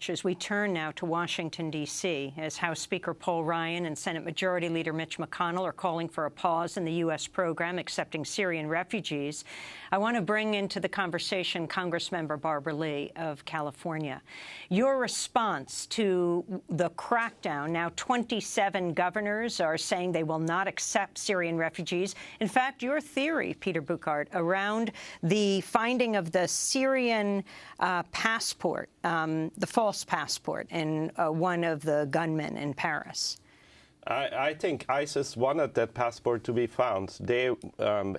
much as we turn now to Washington, D.C., as House Speaker Paul Ryan and Senate Majority Leader Mitch McConnell are calling for a pause in the U.S. program accepting Syrian refugees. I want to bring into the conversation Congressmember Barbara Lee of California. Your response to the crackdown, now 27 governors are saying they will not accept Syrian refugees. In fact, your theory, Peter Bouckaert, around the finding of the Syrian passport, the false passport, in one of the gunmen in Paris. I think ISIS wanted that passport to be found. They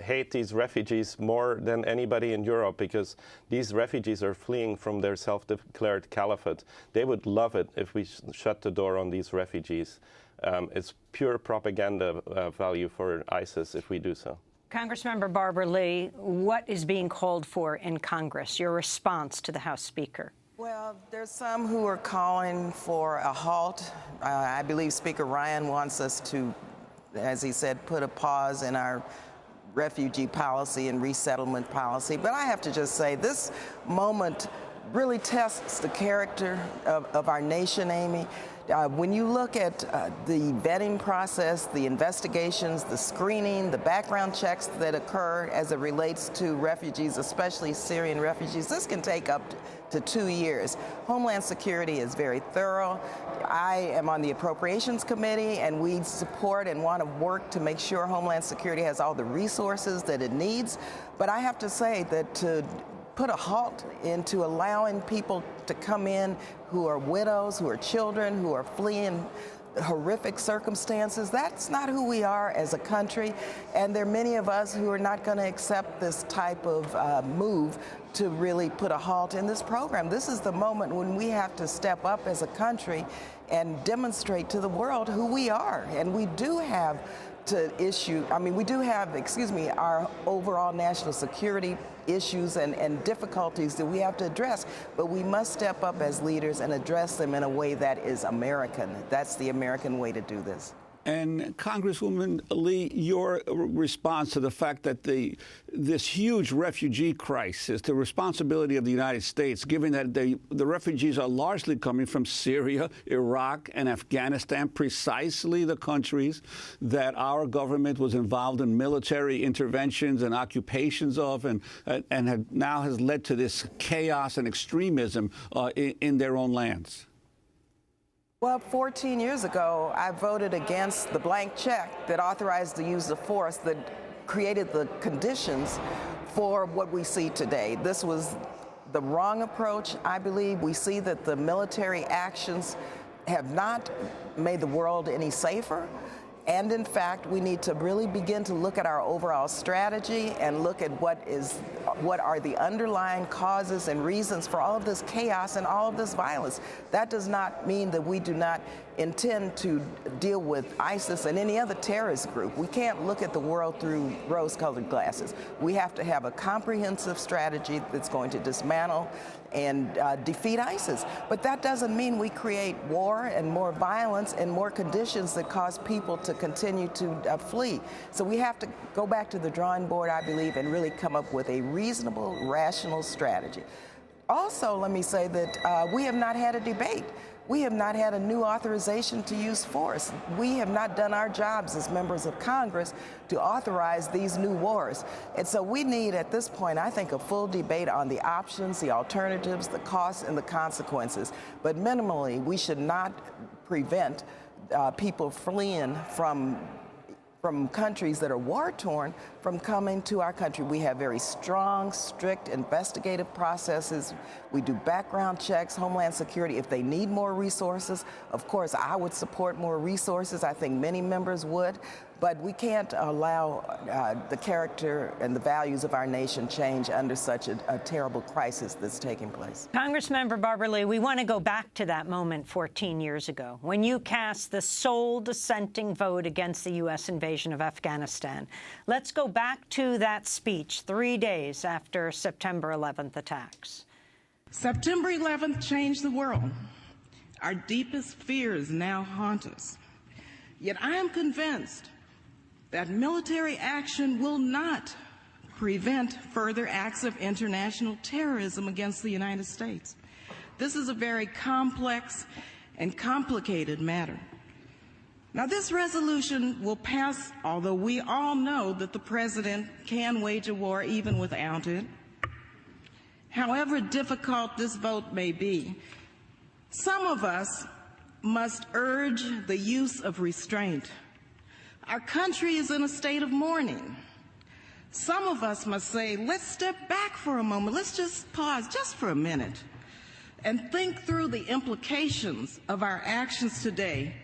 hate these refugees more than anybody in Europe because these refugees are fleeing from their self-declared caliphate. They would love it if we shut the door on these refugees. It's pure propaganda value for ISIS if we do so. Congressmember Barbara Lee, what is being called for in Congress? Your response to the House Speaker? Well, there's some who are calling for a halt. I believe Speaker Ryan wants us to, as he said, put a pause in our refugee policy and resettlement policy. But I have to just say, this moment really tests the character of our nation, Amy. When you look at the vetting process, the investigations, the screening, the background checks that occur as it relates to refugees, especially Syrian refugees, this can take up to 2 years. Homeland Security is very thorough. I am on the Appropriations Committee, and we support and want to work to make sure Homeland Security has all the resources that it needs. But I have to say that to put a halt into allowing people to come in who are widows, who are children, who are fleeing horrific circumstances, that's not who we are as a country. And there are many of us who are not going to accept this type of move to really put a halt in this program. This is the moment when we have to step up as a country and demonstrate to the world who we are. And we do have our overall national security issues and difficulties that we have to address, but we must step up as leaders and address them in a way that is American. That's the American way to do this. And Congresswoman Lee, your response to the fact that this huge refugee crisis, the responsibility of the United States, given that the refugees are largely coming from Syria, Iraq, and Afghanistan, precisely the countries that our government was involved in military interventions and occupations of, and now has led to this chaos and extremism in their own lands. Well, 14 years ago, I voted against the blank check that authorized the use of force that created the conditions for what we see today. This was the wrong approach. I believe we see that the military actions have not made the world any safer. And in fact, we need to really begin to look at our overall strategy and look at what are the underlying causes and reasons for all of this chaos and all of this violence. That does not mean that we do not intend to deal with ISIS and any other terrorist group. We can't look at the world through rose-colored glasses. We have to have a comprehensive strategy that's going to dismantle and defeat ISIS. But that doesn't mean we create war and more violence and more conditions that cause people to continue to flee. So we have to go back to the drawing board, I believe, and really come up with a reasonable, rational strategy. Also, let me say that we have not had a debate. We have not had a new authorization to use force. We have not done our jobs as members of Congress to authorize these new wars. And so we need, at this point, I think, a full debate on the options, the alternatives, the costs, and the consequences. But minimally, we should not prevent people fleeing from countries that are war-torn from coming to our country. We have very strong, strict investigative processes. We do background checks, Homeland Security. If they need more resources, of course, I would support more resources. I think many members would. But we can't allow the character and the values of our nation change under such a terrible crisis that's taking place. Congressmember Barbara Lee, we want to go back to that moment 14 years ago when you cast the sole dissenting vote against the U.S. invasion of Afghanistan. Let's go back to that speech 3 days after September 11th attacks. September 11th changed the world. Our deepest fears now haunt us. Yet I am convinced that military action will not prevent further acts of international terrorism against the United States. This is a very complex and complicated matter. Now, this resolution will pass, although we all know that the president can wage a war even without it. However difficult this vote may be, some of us must urge the use of restraint. Our country is in a state of mourning. Some of us must say, let's step back for a moment. Let's just pause just for a minute and think through the implications of our actions today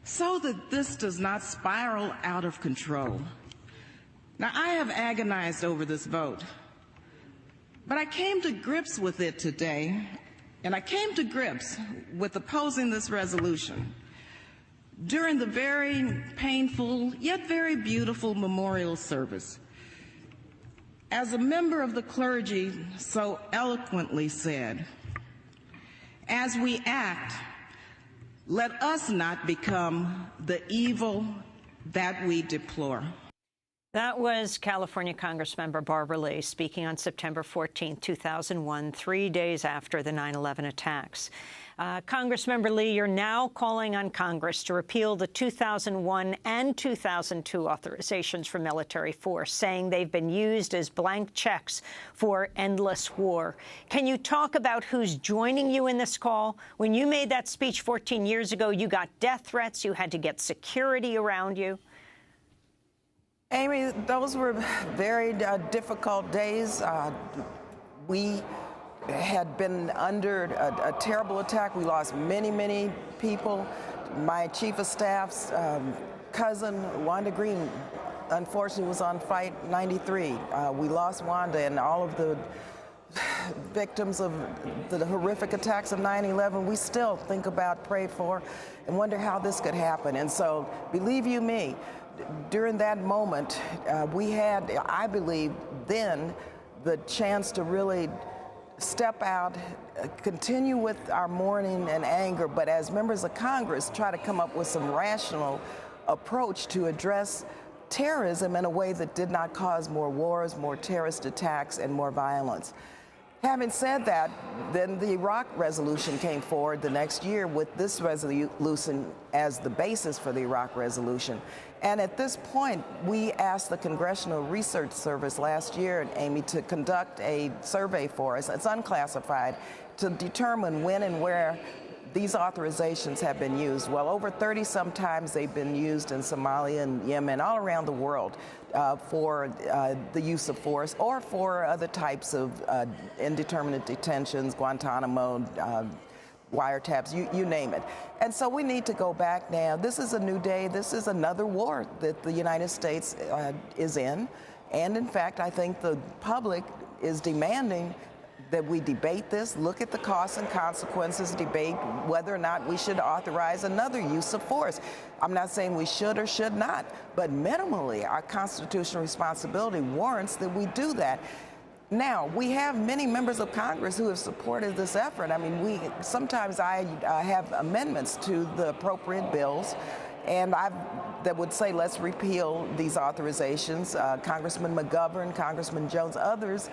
so that this does not spiral out of control. Now, I have agonized over this vote, but I came to grips with it today, and I came to grips with opposing this resolution during the very painful yet very beautiful memorial service. As a member of the clergy so eloquently said, as we act, let us not become the evil that we deplore. That was California Congressmember Barbara Lee speaking on September 14, 2001, 3 days after the 9/11 attacks. Congressmember Lee, you're now calling on Congress to repeal the 2001 and 2002 authorizations for military force, saying they've been used as blank checks for endless war. Can you talk about who's joining you in this call? When you made that speech 14 years ago, you got death threats. You had to get security around you. Amy, those were very difficult days. We had been under a terrible attack. We lost many, many people. My chief of staff's cousin, Wanda Green, unfortunately was on Flight 93. We lost Wanda, and all of the victims of the horrific attacks of 9/11, we still think about, pray for, and wonder how this could happen. And so, believe you me, during that moment, we had, I believe, then the chance to really step out, continue with our mourning and anger, but as members of Congress, try to come up with some rational approach to address terrorism in a way that did not cause more wars, more terrorist attacks, and more violence. Having said that, then the Iraq resolution came forward the next year with this resolution as the basis for the Iraq resolution. And at this point, we asked the Congressional Research Service last year, Amy, to conduct a survey for us. It's unclassified, to determine when and where these authorizations have been used. Well, over 30 sometimes they've been used in Somalia and Yemen, all around the world, for the use of force or for other types of indeterminate detentions, Guantanamo, wiretaps, you name it. And so we need to go back now. This is a new day. This is another war that the United States is in. And in fact, I think the public is demanding that we debate this, look at the costs and consequences, debate whether or not we should authorize another use of force. I'm not saying we should or should not, but minimally, our constitutional responsibility warrants that we do that. Now, we have many members of Congress who have supported this effort. I mean, sometimes I have amendments to the appropriate bills, and that would say, let's repeal these authorizations. Congressman McGovern, Congressman Jones, others,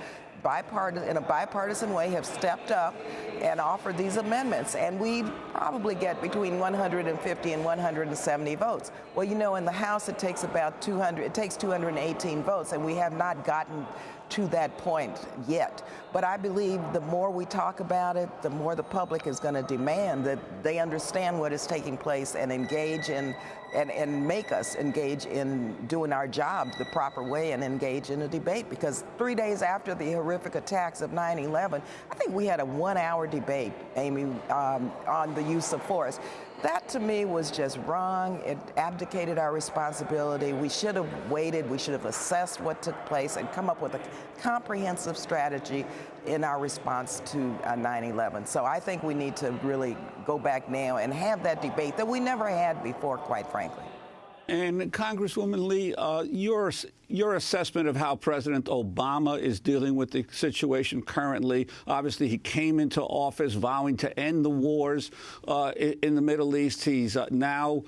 in a bipartisan way, have stepped up and offered these amendments. And we probably get between 150 and 170 votes. Well, you know, in the House, it takes about 218 votes, and we have not gotten to that point yet. But I believe the more we talk about it, the more the public is going to demand that they understand what is taking place and engage in and make us engage in doing our job the proper way and engage in a debate. Because 3 days after the horrific attacks of 9/11, I think we had a 1-hour debate, Amy, on the use of force. That, to me, was just wrong. It abdicated our responsibility. We should have waited. We should have assessed what took place and come up with a comprehensive strategy in our response to 9/11. So I think we need to really go back now and have that debate that we never had before, quite frankly. And Congresswoman Lee, your assessment of how President Obama is dealing with the situation currently. Obviously, he came into office vowing to end the wars in the Middle East. He's now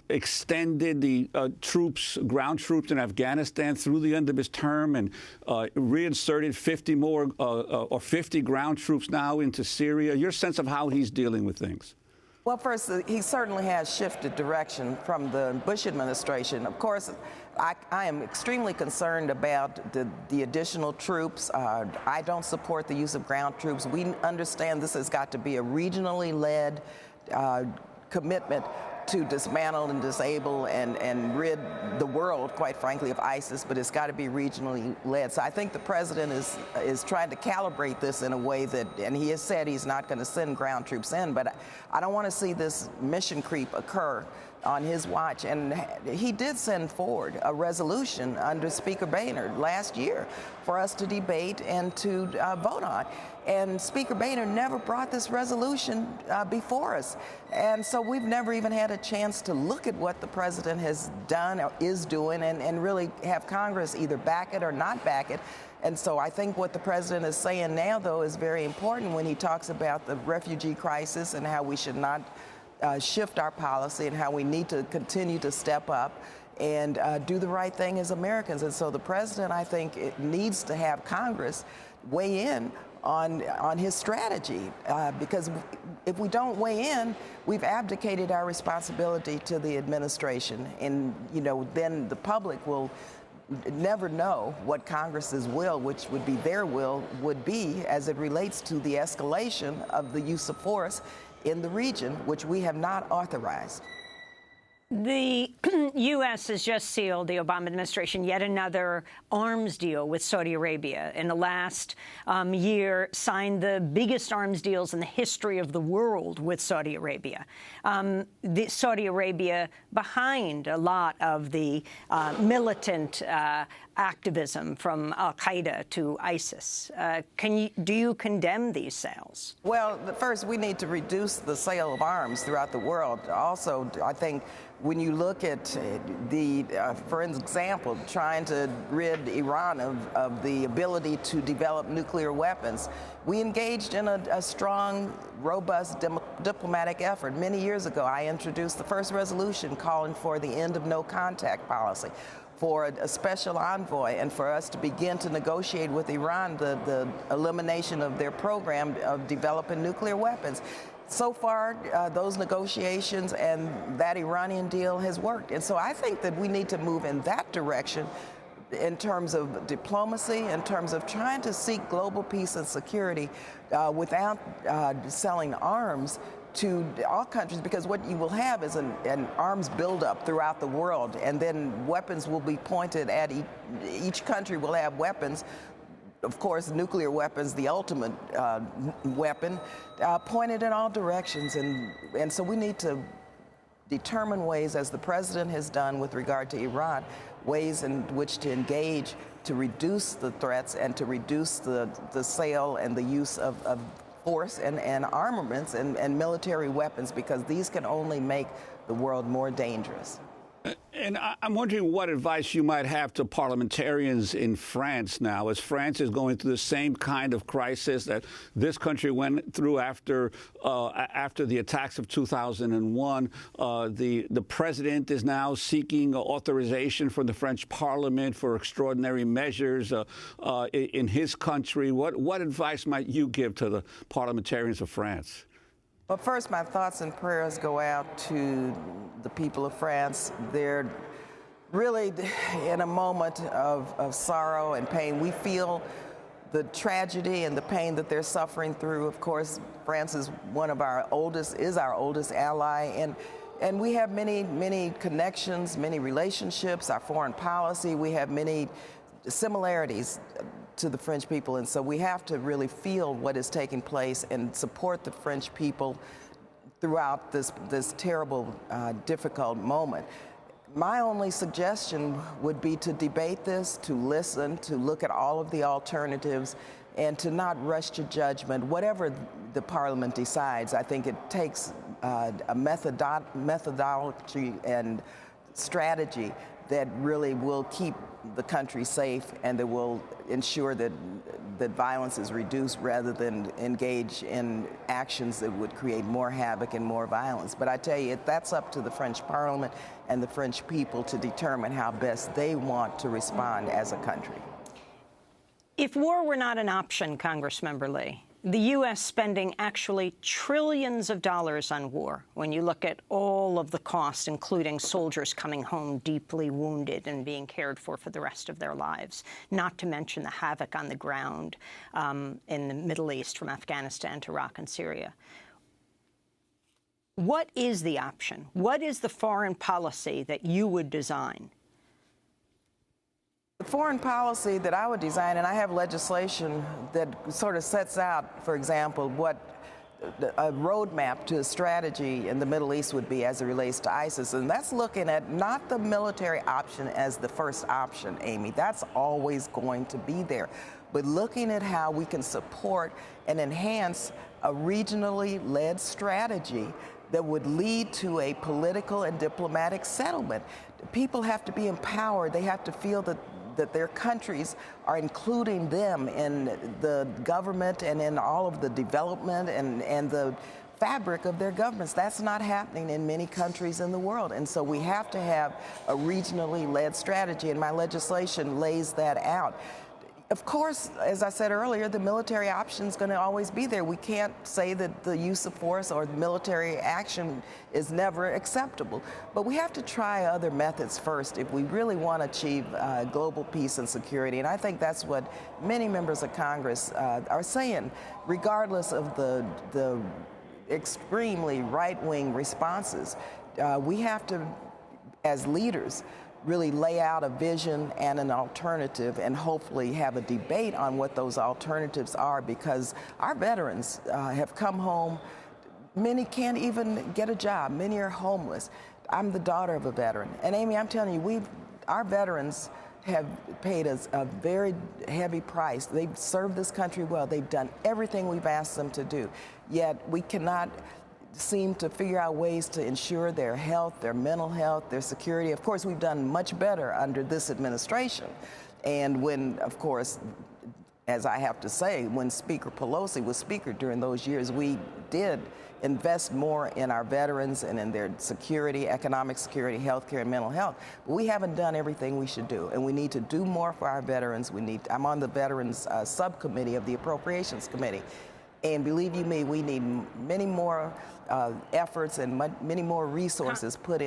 extended the ground troops in Afghanistan through the end of his term and reinserted 50 more or 50 ground troops now into Syria. Your sense of how he's dealing with things? Well, first, he certainly has shifted direction from the Bush administration. Of course, I am extremely concerned about the additional troops. I don't support the use of ground troops. We understand this has got to be a regionally led commitment to dismantle and disable and rid the world, quite frankly, of ISIS, but it's got to be regionally led. So I think the president is trying to calibrate this in a way that, and he has said he's not going to send ground troops in, but I don't want to see this mission creep occur on his watch. And he did send forward a resolution under Speaker Boehner last year for us to debate and to vote on. And Speaker Boehner never brought this resolution before us. And so we've never even had a chance to look at what the president has done or is doing and really have Congress either back it or not back it. And so I think what the president is saying now, though, is very important when he talks about the refugee crisis and how we should not shift our policy and how we need to continue to step up and do the right thing as Americans. And so the president, I think, it needs to have Congress weigh in on his strategy, because if we don't weigh in, we've abdicated our responsibility to the administration. And, then the public will never know what Congress's will, which would be their will, would be as it relates to the escalation of the use of force in the region, which we have not authorized. The U.S. has just sealed, the Obama administration, yet another arms deal with Saudi Arabia. In the last year, signed the biggest arms deals in the history of the world with Saudi Arabia. Saudi Arabia behind a lot of the militant activism from al-Qaeda to ISIS. Do you condemn these sales? Well, first, we need to reduce the sale of arms throughout the world. Also, I think when you look at for example, trying to rid Iran of the ability to develop nuclear weapons, we engaged in a strong, robust diplomatic effort. Many years ago, I introduced the first resolution calling for the end of no-contact policy, for a special envoy, and for us to begin to negotiate with Iran the elimination of their program of developing nuclear weapons. So far, those negotiations and that Iranian deal has worked. And so I think that we need to move in that direction in terms of diplomacy, in terms of trying to seek global peace and security without selling arms to all countries, because what you will have is an arms buildup throughout the world, and then weapons will be pointed at each country will have weapons. Of course, nuclear weapons, the ultimate weapon, pointed in all directions. And so we need to determine ways, as the president has done with regard to Iran, ways in which to engage to reduce the threats and to reduce the sale and the use of force and armaments and military weapons, because these can only make the world more dangerous. And I'm wondering what advice you might have to parliamentarians in France now, as France is going through the same kind of crisis that this country went through after the attacks of 2001. The president is now seeking authorization from the French Parliament for extraordinary measures in his country. What advice might you give to the parliamentarians of France? Well, first, my thoughts and prayers go out to the people of France. They're really in a moment of sorrow and pain. We feel the tragedy and the pain that they're suffering through. Of course, France is our oldest ally, and we have many connections, many relationships, our foreign policy. We have many similarities to the French people, and so we have to really feel what is taking place and support the French people throughout this terrible, difficult moment. My only suggestion would be to debate this, to listen, to look at all of the alternatives, and to not rush to judgment. Whatever the Parliament decides, I think it takes a methodology and strategy that really will keep the country safe and that will ensure that violence is reduced rather than engage in actions that would create more havoc and more violence. But I tell you, that's up to the French Parliament and the French people to determine how best they want to respond as a country. If war were not an option, Congressmember Lee, the U.S. spending actually trillions of dollars on war, when you look at all of the costs, including soldiers coming home deeply wounded and being cared for the rest of their lives, not to mention the havoc on the ground in the Middle East from Afghanistan to Iraq and Syria. What is the option? What is the foreign policy that you would design? The foreign policy that I would design, and I have legislation that sort of sets out, for example, what a roadmap to a strategy in the Middle East would be as it relates to ISIS. And that's looking at not the military option as the first option, Amy. That's always going to be there. But looking at how we can support and enhance a regionally led strategy that would lead to a political and diplomatic settlement. People have to be empowered. They have to feel that their countries are including them in the government and in all of the development and the fabric of their governments. That's not happening in many countries in the world. And so we have to have a regionally led strategy, and my legislation lays that out. Of course, as I said earlier, the military option is going to always be there. We can't say that the use of force or military action is never acceptable. But we have to try other methods first if we really want to achieve global peace and security. And I think that's what many members of Congress are saying, regardless of the extremely right-wing responses. We have to, as leaders, really lay out a vision and an alternative and hopefully have a debate on what those alternatives are, because our veterans have come home. Many can't even get a job. Many are homeless. I'm the daughter of a veteran. And Amy, I'm telling you, our veterans have paid us a very heavy price. They've served this country well. They've done everything we've asked them to do. Yet we cannot seem to figure out ways to ensure their health, their mental health, their security. Of course, we've done much better under this administration. And when, of course, as I have to say, when Speaker Pelosi was Speaker during those years, we did invest more in our veterans and in their security, economic security, health care, and mental health. But we haven't done everything we should do, and we need to do more for our veterans. I'm on the Veterans Subcommittee of the Appropriations Committee. And believe you me, we need many more efforts and many more resources put in.